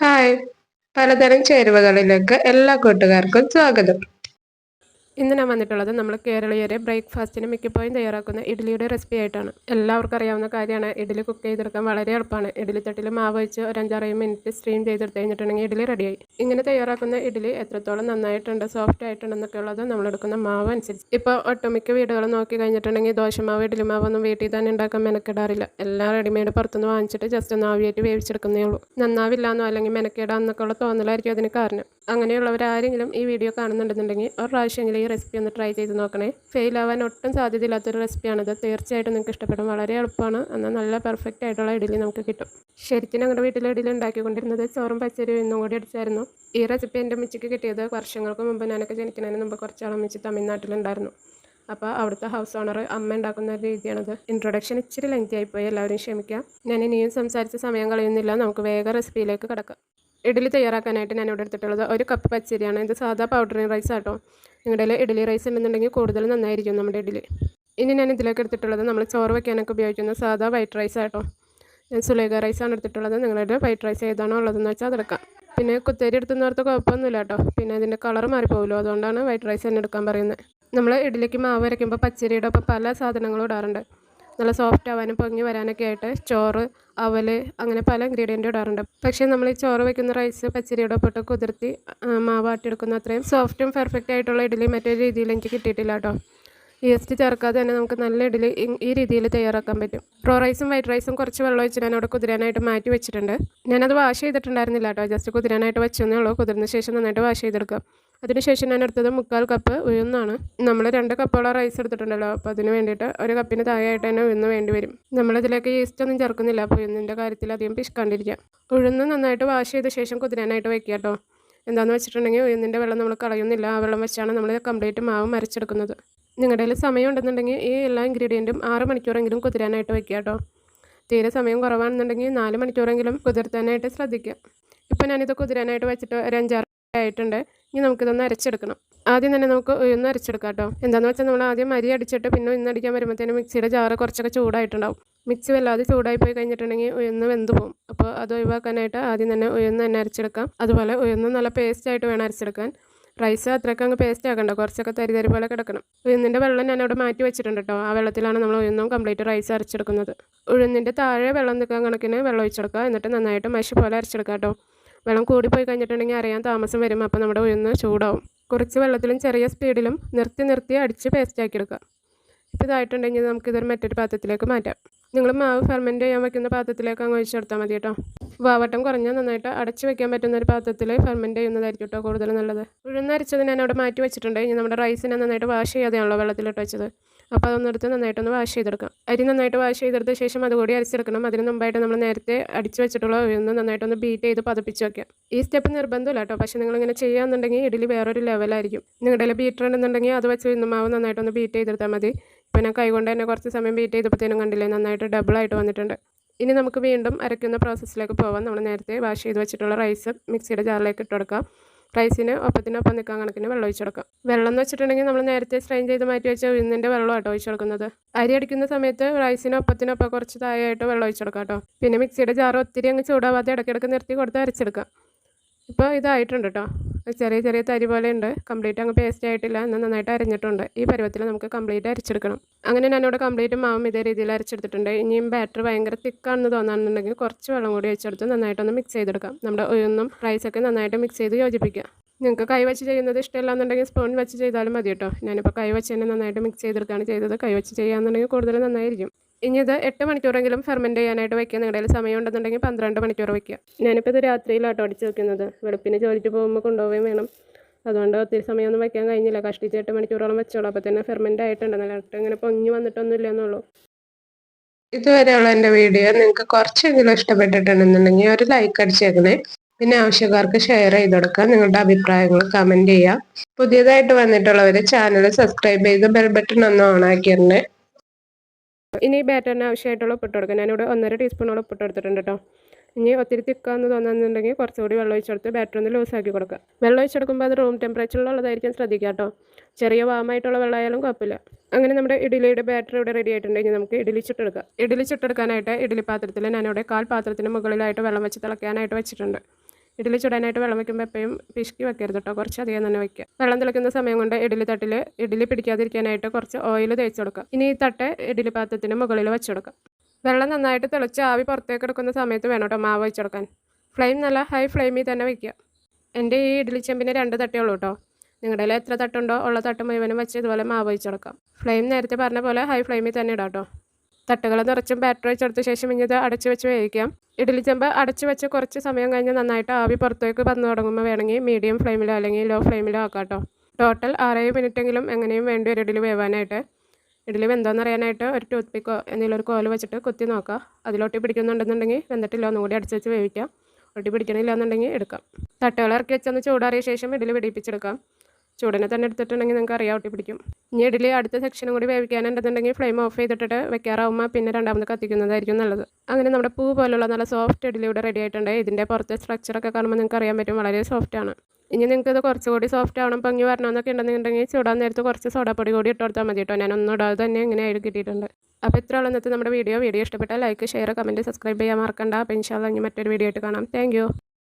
Hi! പലതരം ചേരുവകളിലേക്ക് എല്ലാ കൂട്ടുകാർക്കും സ്വാഗതം. ഇന്ന് ഞാൻ വന്നിട്ടുള്ളത് നമ്മൾ കേരളീയരെ ബ്രേക്ക്ഫാസ്റ്റിന് മിക്കപ്പോഴും തയ്യാറാക്കുന്ന ഇഡ്ഡലിയുടെ റെസിപ്പി ആയിട്ടാണ്. എല്ലാവർക്കും അറിയാവുന്ന കാര്യമാണ്, ഇഡ്ഡലി കുക്ക് ചെയ്തെടുക്കാൻ വളരെ എളുപ്പമാണ്. ഇഡ്ഡലി തട്ടിൽ മാവ് വെച്ച് ഒരു 5-6 മിനിറ്റ് സ്റ്റീം ചെയ്തെടുത്ത് കഴിഞ്ഞിട്ടുണ്ടെങ്കിൽ ഇഡ്ഡലി റെഡിയായി. ഇങ്ങനെ തയ്യാറാക്കുന്ന ഇഡ്ഡലി എത്രത്തോളം നന്നായിട്ടുണ്ട്, സോഫ്റ്റ് ആയിട്ടുണ്ടെന്നൊക്കെ ഉള്ളത് നമ്മളെടുക്കുന്ന മാവ് അനുസരിച്ച്. ഇപ്പോൾ ഒട്ടുമിക്ക വീടുകൾ നോക്കി കഴിഞ്ഞിട്ടുണ്ടെങ്കിൽ ദോശമാവ് ഇഡ്ഡലി മാവൊന്നും വീട്ടിൽ തന്നെ ഉണ്ടാക്കാൻ മെനക്കെടാറില്ല. എല്ലാം റെഡിമെയ്ഡ് പുറത്തുനിന്ന് വാങ്ങിച്ചിട്ട് ജസ്റ്റ് ഒന്ന് ആവിയായിട്ട് വേവിച്ചെടുക്കുന്നേ ഉള്ളൂ. നന്നാവില്ലാന്നോ അല്ലെങ്കിൽ മെനക്കേടാന്നൊക്കെ ഉള്ള തോന്നലായിരിക്കും അതിന് കാരണം. അങ്ങനെയുള്ളവരാരെങ്കിലും ഈ വീഡിയോ കാണുന്നുണ്ടെന്നുണ്ടെങ്കിൽ ഒരു പ്രാവശ്യമെങ്കിലും ഈ റെസിപ്പി ഒന്ന് ട്രൈ ചെയ്ത് നോക്കണേ. ഫെയിൽ ആവാൻ ഒട്ടും സാധ്യതയില്ലാത്തൊരു റെസിപ്പിയാണിത്. തീർച്ചയായിട്ടും നിങ്ങൾക്ക് ഇഷ്ടപ്പെടും. വളരെ എളുപ്പമാണ്, എന്നാൽ നല്ല പെർഫെക്റ്റ് ആയിട്ടുള്ള ഇഡ്ഡലി നമുക്ക് കിട്ടും. ശരിക്കും ഞങ്ങളുടെ വീട്ടിൽ ഇഡ്ഡലി ഉണ്ടാക്കിക്കൊണ്ടിരുന്നത് ചോറും പച്ചരിയും ഇന്നും കൂടി അടിച്ചായിരുന്നു. ഈ റെസിപ്പി എൻ്റെ അമ്മച്ചിക്ക് കിട്ടിയത് വർഷങ്ങൾക്ക് മുമ്പ്, ഞാനൊക്കെ ജനിക്കുന്നതിന് മുമ്പ് കുറച്ചാൾ അമ്മച്ചി തമിഴ്നാട്ടിലുണ്ടായിരുന്നു. അപ്പോൾ അവിടുത്തെ ഹൗസ് ഓണർ അമ്മ ഉണ്ടാക്കുന്ന ഒരു രീതിയാണത്. ഇൻട്രൊഡക്ഷൻ ഇച്ചിരി ലെങ്തി ആയിപ്പോയി, എല്ലാവരും ക്ഷമിക്കാം. ഞാൻ ഇനിയും സംസാരിച്ച് സമയം കളയുന്നില്ല, നമുക്ക് വേഗം റെസിപ്പിയിലേക്ക് കടക്കാം. ഇഡ്ഡലി തയ്യാറാക്കാനായിട്ട് ഞാനിവിടെ എടുത്തിട്ടുള്ളത് 1 കപ്പ് പച്ചരിയാണ്. ഇത് സാധാ പൗഡറിങ് റൈസ് ആട്ടോ. നിങ്ങളുടെ ഇഡ്ഡലി റൈസ് ഉണ്ടെന്നുണ്ടെങ്കിൽ കൂടുതൽ നന്നായിരിക്കും നമ്മുടെ ഇഡ്ഡലി. ഇനി ഞാൻ ഇതിലേക്ക് എടുത്തിട്ടുള്ളത് നമ്മൾ ചോറ് വയ്ക്കാനൊക്കെ ഉപയോഗിക്കുന്ന സാധാ വൈറ്റ് റൈസ് ആട്ടോ. ഞാൻ സുലേഖ റൈസാണ് എടുത്തിട്ടുള്ളത്. നിങ്ങളുടെ വൈറ്റ് റൈസ് ഏതാണോ ഉള്ളതെന്ന് വെച്ചാൽ അതെടുക്കാം. പിന്നെ കുത്തരി എടുത്തുന്നവർക്ക് കുഴപ്പമൊന്നുമില്ല കേട്ടോ. പിന്നെ അതിൻ്റെ കളർ മാറിപ്പോകുമല്ലോ, അതുകൊണ്ടാണ് വൈറ്റ് റൈസ് തന്നെ എടുക്കാൻ പറയുന്നത്. നമ്മൾ ഇഡ്ഡലിക്ക് മാവ് അരയ്ക്കുമ്പോൾ പച്ചരിയുടെ ഒപ്പം പല സാധനങ്ങളും ഇടാറുണ്ട്. നല്ല സോഫ്റ്റ് ആവാനും പൊങ്ങി വരാനൊക്കെ ആയിട്ട് ചോറ്, അവൽ, അങ്ങനെ പല ഇൻഗ്രീഡിയൻറ്റും ഇടാറുണ്ട്. പക്ഷേ നമ്മൾ ഈ ചോറ് വയ്ക്കുന്ന റൈസ് പച്ചരിയുടെ ഒപ്പിട്ട് കുതിർത്തി മാവാട്ടിയെടുക്കുന്ന അത്രയും സോഫ്റ്റും പെർഫെക്റ്റ് ആയിട്ടുള്ള ഇഡ്ഡലി മറ്റൊരു രീതിയിൽ എനിക്ക് കിട്ടിയിട്ടില്ല കേട്ടോ. ഈസ്റ്റ് ചേർക്കാതെ തന്നെ നമുക്ക് നല്ല ഇഡ്ഡലി ഈ രീതിയിൽ തയ്യാറാക്കാൻ പറ്റും. റോ റൈസും വൈറ്റ് റൈസും കുറച്ച് വെള്ളം ഒഴിച്ച് ഞാൻ അവിടെ കുതിരാനായിട്ട് മാറ്റി വെച്ചിട്ടുണ്ട്. ഞാനത് വാഷ് ചെയ്തിട്ടുണ്ടായിരുന്നില്ല കേട്ടോ, ജസ്റ്റ് കുതിരാനായിട്ട് വെച്ചെന്നേ ഉള്ളൂ. കുതിർന്ന ശേഷം നന്നായിട്ട് വാഷ് ചെയ്തെടുക്കാം. അതിനുശേഷം ഞാൻ എടുത്തത് 3/4 കപ്പ് ഉഴുന്നാണ്. നമ്മൾ 2 കപ്പോളം റൈസ് എടുത്തിട്ടുണ്ടല്ലോ, അപ്പോൾ അതിന് വേണ്ടിയിട്ട് 1 കപ്പിന് താഴെയായിട്ട് തന്നെ ഉഴുന്ന് വേണ്ടി വരും. നമ്മളിതിലേക്ക് ഈസ്റ്റ് ഒന്നും ചേർക്കുന്നില്ല, അപ്പോൾ ഉഴുന്നിൻ്റെ കാര്യത്തിൽ അധികം പിശുക്കാണ്ടിരിക്കാം. ഉഴുന്ന് നന്നായിട്ട് വാഷ് ചെയ്ത ശേഷം കുതിരാനായിട്ട് വെക്കുക കേട്ടോ. എന്താണെന്ന് വെച്ചിട്ടുണ്ടെങ്കിൽ ഉഴുന്നിൻ്റെ വെള്ളം നമ്മൾ കളയുന്നില്ല, ആ വെള്ളം വെച്ചാണ് നമ്മൾ കംപ്ലീറ്റ് മാവ് അരച്ചെടുക്കുന്നത്. നിങ്ങളുടെ കയ്യിൽ സമയം ഉണ്ടെന്നുണ്ടെങ്കിൽ ഈ എല്ലാ ഇൻഗ്രീഡിയൻറ്റും 6 മണിക്കൂറെങ്കിലും കുതിരാനായിട്ട് വെക്കുക കേട്ടോ. തീരെ സമയം കുറവാണെന്നുണ്ടെങ്കിൽ 4 മണിക്കൂറെങ്കിലും കുതിർത്താനായിട്ട് ശ്രദ്ധിക്കുക. ഇപ്പോൾ ഞാനിത് കുതിരാനായിട്ട് വെച്ചിട്ട് ഒരു 5-6 ആയിട്ടുണ്ട്. ഇനി നമുക്കിതൊന്ന് അരച്ചെടുക്കണം. ആദ്യം തന്നെ നമുക്ക് ഉഴുന്ന് അരച്ചെടുക്കാം കേട്ടോ. എന്താണെന്ന് വെച്ചാൽ നമ്മൾ ആദ്യം അരി അടിച്ചിട്ട് പിന്നെ ഉഴുന്ന് അടിക്കാൻ വരുമ്പോഴത്തേനും മിക്സിയുടെ ജാറ് കുറച്ചൊക്കെ ചൂടായിട്ടുണ്ടാവും. മിക്സി വല്ലാതെ ചൂടായി പോയി കഴിഞ്ഞിട്ടുണ്ടെങ്കിൽ ഉഴുന്ന് വെന്ത് പോകും. അപ്പോൾ അത് ഒഴിവാക്കാനായിട്ട് ആദ്യം തന്നെ ഉഴുന്ന് തന്നെ അരച്ചെടുക്കാം. അതുപോലെ ഉഴുന്ന് നല്ല പേസ്റ്റായിട്ട് വേണം അരച്ചെടുക്കാൻ. റൈസ് അത്രയ്ക്ക് അങ്ങ് പേസ്റ്റ് ആക്കണ്ട, കുറച്ചൊക്കെ തരി പോലെ കിടക്കണം. ഉഴുന്നിൻ്റെ വെള്ളം ഞാൻ അവിടെ മാറ്റി വെച്ചിട്ടുണ്ട് കേട്ടോ. ആ വെള്ളത്തിലാണ് നമ്മൾ ഉഴുന്നും കംപ്ലീറ്റ് റൈസ് അരച്ചെടുക്കുന്നത്. ഉഴുന്നിൻ്റെ താഴെ വെള്ളം നിൽക്കാൻ കണക്കിന് വെള്ളം ഒഴിച്ചെടുക്കുക. എന്നിട്ട് നന്നായിട്ട് മഷി പോലെ അരച്ചെടുക്കുക കേട്ടോ. വെള്ളം കൂടിപ്പോയി കഴിഞ്ഞിട്ടുണ്ടെങ്കിൽ അറിയാൻ താമസം വരും, അപ്പോൾ നമ്മുടെ ഉഴുന്ന് ചൂടാവും. കുറച്ച് വെള്ളത്തിലും ചെറിയ സ്പീഡിലും നിർത്തി അടിച്ച് പേസ്റ്റ് ആക്കി എടുക്കുക. ഇപ്പോൾ ഇതായിട്ടുണ്ടെങ്കിൽ നമുക്കിതൊരു മറ്റൊരു പാത്രത്തിലേക്ക് മാറ്റാം. നിങ്ങൾ മാവ് ഫെർമെൻറ്റ് ചെയ്യാൻ വയ്ക്കുന്ന പാത്രത്തിലേക്ക് അങ്ങ് ഒഴിച്ചെടുത്താൽ മതി കേട്ടോ. വാവട്ടം കുറഞ്ഞാൽ നന്നായിട്ട് അടച്ചു വെക്കാൻ പറ്റുന്ന ഒരു പാത്രത്തിൽ ഫെർമെൻറ്റ് ചെയ്യുന്നതായിരിക്കും കേട്ടോ കൂടുതൽ നല്ലത്. ഉഴുന്നരച്ചത് ഞാൻ അവിടെ മാറ്റി വെച്ചിട്ടുണ്ട്. ഇനി നമ്മുടെ റൈസിനെ നന്നായിട്ട് വാഷ് ചെയ്യാതെയാണല്ലോ വെള്ളത്തിലിട്ട് വെച്ചത്, അപ്പോൾ അതൊന്നെടുത്ത് നന്നായിട്ടൊന്ന് വാഷ് ചെയ്തെടുക്കാം. അരി നന്നായിട്ട് വാഷ് ചെയ്തെടുത്ത ശേഷം അതുകൂടി അരച്ചെടുക്കണം. അതിന് മുമ്പായിട്ട് നമ്മൾ നേരത്തെ അടിച്ചു വെച്ചിട്ടുള്ള ഉഴുന്ന് നന്നായിട്ടൊന്ന് ബീറ്റ് ചെയ്ത് പതപ്പിച്ച് വയ്ക്കാം. ഈ സ്റ്റെപ്പ് നിർബന്ധമില്ല കേട്ടോ, പക്ഷേ നിങ്ങളിങ്ങനെ ചെയ്യുകയാണെന്നുണ്ടെങ്കിൽ ഇഡ്ഡലി വേറൊരു ലെവലായിരിക്കും. നിങ്ങളുടെ ബീറ്റർ ഉണ്ടെന്നുണ്ടെങ്കിൽ അത് വെച്ച് ഉഴുന്ന് മാവ് നന്നായിട്ടൊന്ന് ബീറ്റ് ചെയ്തെടുത്താൽ മതി. ഇപ്പോൾ ഞാൻ കൈകൊണ്ട് തന്നെ കുറച്ച് സമയം ബീറ്റ് ചെയ്തപ്പോഴത്തേനും കണ്ടില്ലേ, നന്നായിട്ട് ഡബിളായിട്ട് വന്നിട്ടുണ്ട്. ഇനി നമുക്ക് വീണ്ടും അരയ്ക്കുന്ന പ്രോസസ്സിലേക്ക് പോകാം. നമ്മൾ നേരത്തെ വാഷ് ചെയ്ത് വെച്ചിട്ടുള്ള റൈസ് മിക്സിയുടെ ജാറിലേക്ക് ഇട്ട് കൊടുക്കാം. റൈസിന് ഒപ്പത്തിനൊപ്പം നിൽക്കാൻ കണക്കിന് വെള്ളം ഒഴിച്ച് കൊടുക്കാം. വെള്ളം എന്ന് വെച്ചിട്ടുണ്ടെങ്കിൽ നമ്മൾ നേരത്തെ സ്ട്രെയിൻ ചെയ്ത് മാറ്റി വെച്ച ഉഴുന്നിൻ്റെ വെള്ളം ആട്ടോ ഒഴിച്ച് കൊടുക്കുന്നത്. അരി അടിക്കുന്ന സമയത്ത് റൈസിന് ഒപ്പത്തിനൊപ്പം കുറച്ച് താഴെയായിട്ട് വെള്ളം ഒഴിച്ച് കൊടുക്കാം കേട്ടോ. പിന്നെ മിക്സിയുടെ ജാറ് ഒത്തിരി അങ്ങ് ചൂടാവാതെ ഇടയ്ക്കിടയ്ക്ക് നിർത്തി കൊടുത്ത് അരച്ചെടുക്കാം. ഇപ്പോൾ ഇതായിട്ടുണ്ട് കേട്ടോ. ചെറിയ തരി പോലെ ഉണ്ട്, കംപ്ലീറ്റ് അങ്ങ് പേസ്റ്റ് ആയിട്ടില്ല, എന്നാൽ നന്നായിട്ട് അരഞ്ഞിട്ടുണ്ട്. ഈ പരുവത്തിൽ നമുക്ക് കംപ്ലീറ്റ് അരച്ചെടുക്കണം. അങ്ങനെ ഞാനിവിടെ കംപ്ലീറ്റ് മാവും ഇതേ രീതിയിൽ അരച്ചെടുത്തിട്ടുണ്ട്. ഇനിയും ബാറ്റർ ഭയങ്കര തിക്കാണെന്ന് തോന്നുകയാണെന്നുണ്ടെങ്കിൽ കുറച്ച് വെള്ളം കൂടി ഒഴിച്ചെടുത്ത് നന്നായിട്ടൊന്ന് മിക്സ് ചെയ്തെടുക്കാം. നമ്മുടെ ഉഴുന്നും റൈസൊക്കെ നന്നായിട്ട് മിക്സ് ചെയ്ത് യോജിപ്പിക്കുക. നിങ്ങൾക്ക് കൈ വെച്ച് ചെയ്യുന്നത് ഇഷ്ടമില്ല എന്നുണ്ടെങ്കിൽ സ്പൂൺ വെച്ച് ചെയ്താലും മതി കേട്ടോ. ഞാനിപ്പോൾ കൈ വെച്ച് തന്നെ നന്നായിട്ട് മിക്സ് ചെയ്തെടുക്കുകയാണ് ചെയ്തത്. കൈ വെച്ച് ചെയ്യുകയാണെന്നുണ്ടെങ്കിൽ കൂടുതൽ നന്നായിരിക്കും. ഇനി ഇത് 8 മണിക്കൂറെങ്കിലും ഫെർമെൻറ്റ് ചെയ്യാനായിട്ട് വയ്ക്കുക. നിങ്ങളുടെ കയ്യിൽ സമയം ഉണ്ടെന്നുണ്ടെങ്കിൽ 12 മണിക്കൂർ വയ്ക്കുക. ഞാനിപ്പോൾ ഇത് രാത്രിയിലാട്ടോ അടിച്ച് വെക്കുന്നത്. വെളുപ്പിന് ജോലിക്ക് പോകുമ്പോൾ കൊണ്ടുപോവുകയും വേണം, അതുകൊണ്ട് ഒത്തിരി സമയമൊന്നും വയ്ക്കാൻ കഴിഞ്ഞില്ല. കഷ്ടിച്ച് 8 മണിക്കൂറോളം വെച്ചോളൂ. അപ്പോൾ തന്നെ ഫെർമെൻറ്റ് ആയിട്ടുണ്ട്. നല്ലതായിട്ട് ഇങ്ങനെ പൊങ്ങി വന്നിട്ടൊന്നുമില്ല എന്നുള്ളൂ. ഇതുവരെയുള്ള എൻ്റെ വീഡിയോ നിങ്ങൾക്ക് കുറച്ചെങ്കിലും ഇഷ്ടപ്പെട്ടിട്ടുണ്ടെന്നുണ്ടെങ്കിൽ ഒരു ലൈക്ക് അടിച്ചേക്കണേ. പിന്നെ ആവശ്യക്കാർക്ക് ഷെയർ ചെയ്ത് കൊടുക്കുക. നിങ്ങളുടെ അഭിപ്രായങ്ങൾ കമൻറ്റ് ചെയ്യുക. പുതിയതായിട്ട് വന്നിട്ടുള്ളവർ ചാനൽ സബ്സ്ക്രൈബ് ചെയ്ത് ബെൽ ബട്ടൺ ഒന്ന് ഓൺ ആക്കിയിരുന്നേ. ഇനി ബാറ്ററിന് ആവശ്യമായിട്ടുള്ള ഉപ്പിട്ട് കൊടുക്കുക. ഞാനിവിടെ 1.5 ടീസ്പൂണോളം ഉപ്പിട്ട് എടുത്തിട്ടുണ്ട് കേട്ടോ. ഇനി ഒത്തിരി തിക്കാന്ന് തോന്നുന്നുണ്ടെങ്കിൽ കുറച്ചുകൂടി വെള്ളം ഒഴിച്ചെടുത്ത് ബാറ്റർ ഒന്ന് ലൂസാക്കി കൊടുക്കുക. വെള്ളം ഒഴിച്ചെടുക്കുമ്പോൾ അത് റൂം ടെമ്പറേച്ചറിലുള്ളതായിരിക്കും ശ്രദ്ധിക്കുക കേട്ടോ. ചെറിയ വാമായിട്ടുള്ള വെള്ളമായാലും കുഴപ്പമില്ല. അങ്ങനെ നമ്മുടെ ഇഡ്ഡലിയുടെ ബാറ്റർ ഇവിടെ റെഡി ആയിട്ടുണ്ടെങ്കിൽ നമുക്ക് ഇഡ്ഡലി ചുട്ടെടുക്കാം. ഇഡ്ഡലി ചുട്ടെടുക്കാനായിട്ട് ഇഡ്ഡലി പാത്രത്തിൽ ഞാനിവിടെ 1/4 പാത്രത്തിന് മുകളിലായിട്ട് വെള്ളം വെച്ച് തിളയ്ക്കാനായിട്ട് വെച്ചിട്ടുണ്ട്. ഇഡ്ഡലി ചുടാനായിട്ട് വെള്ളം വെക്കുമ്പോൾ എപ്പോഴും പിശുക്കി വെക്കരുത് കേട്ടോ, കുറച്ചധികം തന്നെ വയ്ക്കുക. വെള്ളം തിളയ്ക്കുന്ന സമയം കൊണ്ട് ഇഡ്ഡലി തട്ടിൽ ഇഡ്ഡലി പിടിക്കാതിരിക്കാനായിട്ട് കുറച്ച് ഓയിൽ തേച്ച് കൊടുക്കുക. ഇനി ഈ തട്ട് ഇഡ്ഡലി പാത്രത്തിന് മുകളിൽ വെച്ച് കൊടുക്കുക. വെള്ളം നന്നായിട്ട് തിളച്ച് ആവി പുറത്തേക്ക് എടുക്കുന്ന സമയത്ത് വേണം കേട്ടോ മാവ് വെച്ച് കൊടുക്കാൻ. ഫ്ലെയിം നല്ല ഹൈ ഫ്ലെയിമിൽ തന്നെ വയ്ക്കുക. എൻ്റെ ഈ ഇഡ്ഡലി ചെമ്പിന് 2 തട്ടേ ഉള്ളൂ കേട്ടോ. നിങ്ങളുടെ കയ്യിൽ എത്ര തട്ടുണ്ടോ ഉള്ള തട്ട് മുഴുവനും വെച്ച് ഇതുപോലെ മാവ് വെച്ച് കൊടുക്കാം. ഫ്ലെയിം നേരത്തെ പറഞ്ഞ പോലെ ഹൈ ഫ്ലെയിമിൽ തന്നെ ഇടാം കേട്ടോ. തട്ടുകൾ നിറച്ചും ബാറ്റർ വെച്ചെടുത്ത ശേഷം ഇനി ഇത് അടച്ച് വെച്ച് വേവിക്കാം. ഇഡ്ഡലി ചെമ്പ് അടച്ച് വെച്ച് കുറച്ച് സമയം കഴിഞ്ഞ് നന്നായിട്ട് ആവി പുറത്തേക്ക് വന്നു തുടങ്ങുമ്പോൾ വേണമെങ്കിൽ മീഡിയം ഫ്ലെയിമിലോ അല്ലെങ്കിൽ ലോ ഫ്ലെയിമിലോ ആക്കാം കേട്ടോ. ടോട്ടൽ 6-7 മിനിറ്റെങ്കിലും എങ്ങനെയും വേണ്ടി ഒരു ഇഡ്ഡലി വേവാനായിട്ട്. ഇഡ്ഡലി വെന്തോന്ന് അറിയാനായിട്ട് ഒരു ടൂത്ത് പിക്കോ എന്തെങ്കിലും ഒരു കോല് വെച്ചിട്ട് കുത്തി നോക്കുക. അതിലൊട്ടി പിടിക്കുന്നുണ്ടെന്നുണ്ടെങ്കിൽ വെന്തിട്ടില്ല, ഒന്നുകൂടി അടച്ച് വെച്ച് വേവിക്കാം. ഒട്ടി പിടിക്കണില്ല എന്നുണ്ടെങ്കിൽ എടുക്കാം. തട്ടുകൾ ഇറക്കി വെച്ചൊന്ന് ചൂടാറിയ ശേഷം ഇഡ്ഡലി വെടിപ്പിച്ചെടുക്കാം. ചൂടിനെ തന്നെ എടുത്തിട്ടുണ്ടെങ്കിൽ നിങ്ങൾക്ക് അറിയാം ഒട്ടി പിടിക്കും. ഇനി ഇഡ്ഡലി അടുത്ത സെക്ഷനും കൂടി വേവിക്കാനുണ്ടെന്നുണ്ടെങ്കിൽ ഫ്ലെയിം ഓഫ് ചെയ്തിട്ട് വെക്കാറാവുമ്പോൾ പിന്നെ രണ്ടാമത് കത്തിക്കുന്നതായിരിക്കും നല്ലത്. അങ്ങനെ നമ്മുടെ പൂ പോലുള്ള നല്ല സോഫ്റ്റ് ഇഡ്ഡലി ഇവിടെ റെഡി ആയിട്ടുണ്ട്. ഇതിൻ്റെ പുറത്തെ സ്ട്രക്ചറൊക്കെ കാണുമ്പോൾ നിങ്ങൾക്ക് അറിയാൻ പറ്റും, വളരെ സോഫ്റ്റാണ്. ഇനി നിങ്ങൾക്ക് ഇത് കുറച്ചുകൂടി സോഫ്റ്റ് ആവണം, പൊങ്ങി വരണമെന്നൊക്കെ ഉണ്ടെന്നുണ്ടെങ്കിൽ ചൂടാൻ നേരത്ത് കുറച്ച് സോഡാപ്പൊടി കൂടി ഇട്ട് കൊടുത്താൽ മതി കേട്ടോ. ഞാനൊന്നും ഇടാതെ തന്നെ ഇങ്ങനെ ആയിട്ട് കിട്ടിയിട്ടുണ്ട്. അപ്പോൾ ഇത്രയുള്ള ഇന്നത്തെ നമ്മുടെ വീഡിയോ ഇഷ്ടപ്പെട്ടാൽ ലൈക്ക്, ഷെയർ, കമൻറ്റ്, സബ്സ്ക്രൈബ് ചെയ്യാൻ മറക്കണ്ട. അപ്പോൾ ഇൻഷാല്ലാ ഇനി മറ്റൊരു വീഡിയോ ആയിട്ട് കാണാം. Thank you.